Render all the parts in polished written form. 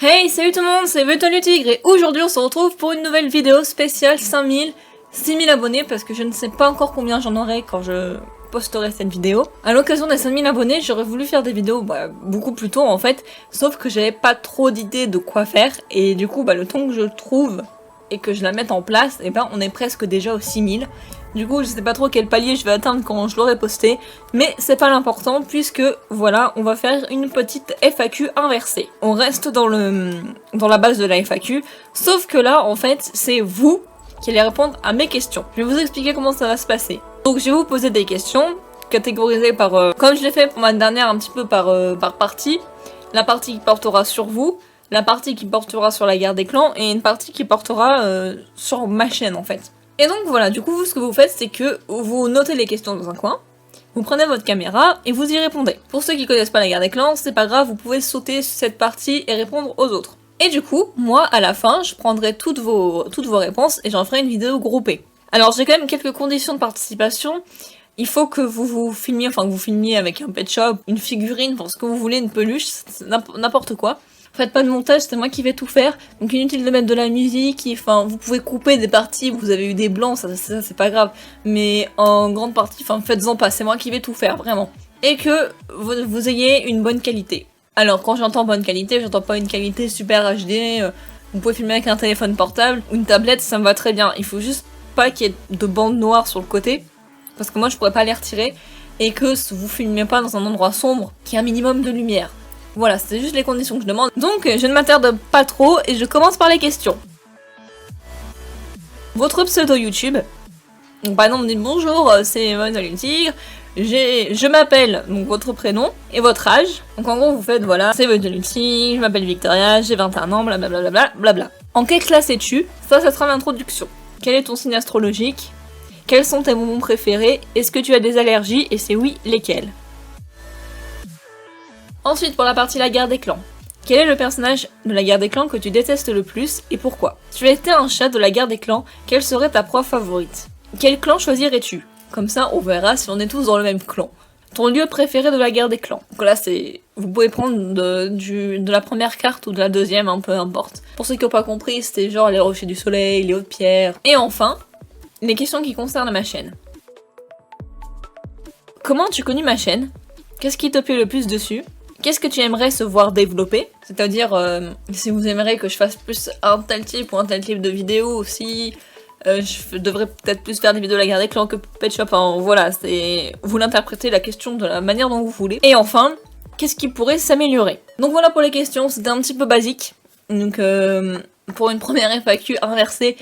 Hey, salut tout le monde, c'est Vuitton le Tigre et aujourd'hui on se retrouve pour une nouvelle vidéo spéciale 6000 abonnés parce que je ne sais pas encore combien j'en aurai quand je posterai cette vidéo. À l'occasion des 5000 abonnés, j'aurais voulu faire des vidéos beaucoup plus tôt en fait, sauf que j'avais pas trop d'idées de quoi faire et du coup le temps que je trouve et que je la mette en place, et on est presque déjà aux 6000. Du coup, je sais pas trop quel palier je vais atteindre quand je l'aurai posté, mais c'est pas l'important puisque voilà, on va faire une petite FAQ inversée. On reste dans la base de la FAQ, sauf que là, en fait, c'est vous qui allez répondre à mes questions. Je vais vous expliquer comment ça va se passer. Donc, je vais vous poser des questions catégorisées par, comme je l'ai fait pour ma dernière, un petit peu par partie. La partie qui portera sur vous, la partie qui portera sur la guerre des clans et une partie qui portera sur ma chaîne en fait. Et donc voilà, du coup vous, ce que vous faites, c'est que vous notez les questions dans un coin, vous prenez votre caméra et vous y répondez. Pour ceux qui connaissent pas la guerre des clans, c'est pas grave, vous pouvez sauter cette partie et répondre aux autres. Et du coup, moi à la fin, je prendrai toutes vos réponses et j'en ferai une vidéo groupée. Alors j'ai quand même quelques conditions de participation. Il faut que vous filmiez, enfin que vous filmiez avec un pet shop, une figurine, enfin ce que vous voulez, une peluche, n'importe quoi. Faites pas de montage, c'est moi qui vais tout faire, donc inutile de mettre de la musique, enfin vous pouvez couper des parties, vous avez eu des blancs, ça c'est pas grave, mais en grande partie, enfin faites-en pas, c'est moi qui vais tout faire, vraiment. Et que vous ayez une bonne qualité. Alors quand j'entends bonne qualité, j'entends pas une qualité super HD, vous pouvez filmer avec un téléphone portable, ou une tablette, ça me va très bien, il faut juste pas qu'il y ait de bandes noires sur le côté, parce que moi je pourrais pas les retirer, et que vous filmez pas dans un endroit sombre, qui a un minimum de lumière. Voilà, c'est juste les conditions que je demande. Donc, je ne m'attarde pas trop et je commence par les questions. Votre pseudo YouTube. Donc, par exemple, dites bonjour, c'est Vuitton le Tigre. Je m'appelle, donc votre prénom et votre âge. Donc, en gros, vous faites, voilà, c'est Vuitton le Tigre, je m'appelle Victoria, j'ai 21 ans, blablabla, blabla. En quelle classe es-tu? Ça sera l'introduction. Quel est ton signe astrologique? Quels sont tes moments préférés? Est-ce que tu as des allergies? Et c'est oui, lesquelles? Ensuite, pour la partie la guerre des clans. Quel est le personnage de la guerre des clans que tu détestes le plus et pourquoi? Si tu étais un chat de la guerre des clans, quelle serait ta proie favorite? Quel clan choisirais-tu? Comme ça, on verra si on est tous dans le même clan. Ton lieu préféré de la guerre des clans. Donc là, vous pouvez prendre de la première carte ou de la deuxième, peu importe. Pour ceux qui n'ont pas compris, c'était genre les rochers du soleil, les hautes pierres. Et enfin, les questions qui concernent ma chaîne. Comment as-tu connu ma chaîne? Qu'est-ce qui te plaît le plus dessus? Qu'est-ce que tu aimerais se voir développer? C'est-à-dire, si vous aimeriez que je fasse plus un tel type ou un tel type de vidéo aussi, je devrais peut-être plus faire des vidéos de la guerre des clans que Pet Shop, enfin voilà, vous l'interprétez la question de la manière dont vous voulez. Et enfin, qu'est-ce qui pourrait s'améliorer? Donc voilà pour les questions, c'était un petit peu basique. Donc pour une première FAQ inversée,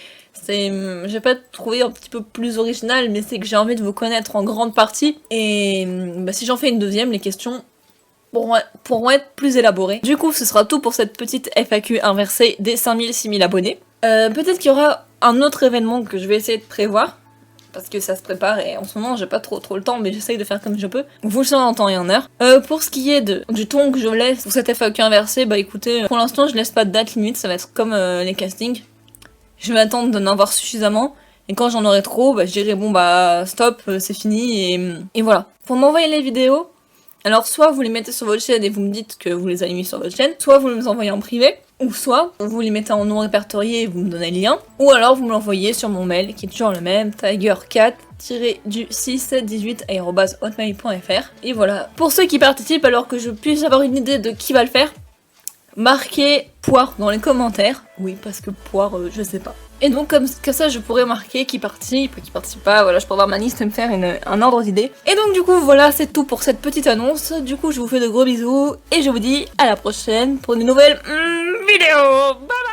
j'ai pas trouvé un petit peu plus original, mais c'est que j'ai envie de vous connaître en grande partie. Et si j'en fais une deuxième, les questions pourront être plus élaborés. Du coup, ce sera tout pour cette petite FAQ inversée des 6000 abonnés. Peut-être qu'il y aura un autre événement que je vais essayer de prévoir, parce que ça se prépare et en ce moment j'ai pas trop le temps, mais j'essaye de faire comme je peux. Vous le saurez en temps et en heure. Pour ce qui est du ton que je laisse pour cette FAQ inversée, écoutez, pour l'instant je laisse pas de date limite, ça va être comme les castings. Je vais attendre d'en avoir suffisamment, et quand j'en aurai trop, je dirai bon stop, c'est fini, et voilà. Pour m'envoyer les vidéos, alors soit vous les mettez sur votre chaîne et vous me dites que vous les avez mis sur votre chaîne, soit vous les envoyez en privé, ou soit vous les mettez en non répertorié et vous me donnez le lien, ou alors vous me l'envoyez sur mon mail qui est toujours le même, tiger4-618@hotmail.fr. Et voilà. Pour ceux qui participent, alors que je puisse avoir une idée de qui va le faire, marquez poire dans les commentaires. Oui, parce que poire, je sais pas. Et donc comme ça je pourrais marquer qui participe pas, voilà, je pourrais avoir ma liste et me faire un ordre d'idées. Et donc du coup voilà, c'est tout pour cette petite annonce. Du coup je vous fais de gros bisous et je vous dis à la prochaine pour une nouvelle vidéo. Bye bye.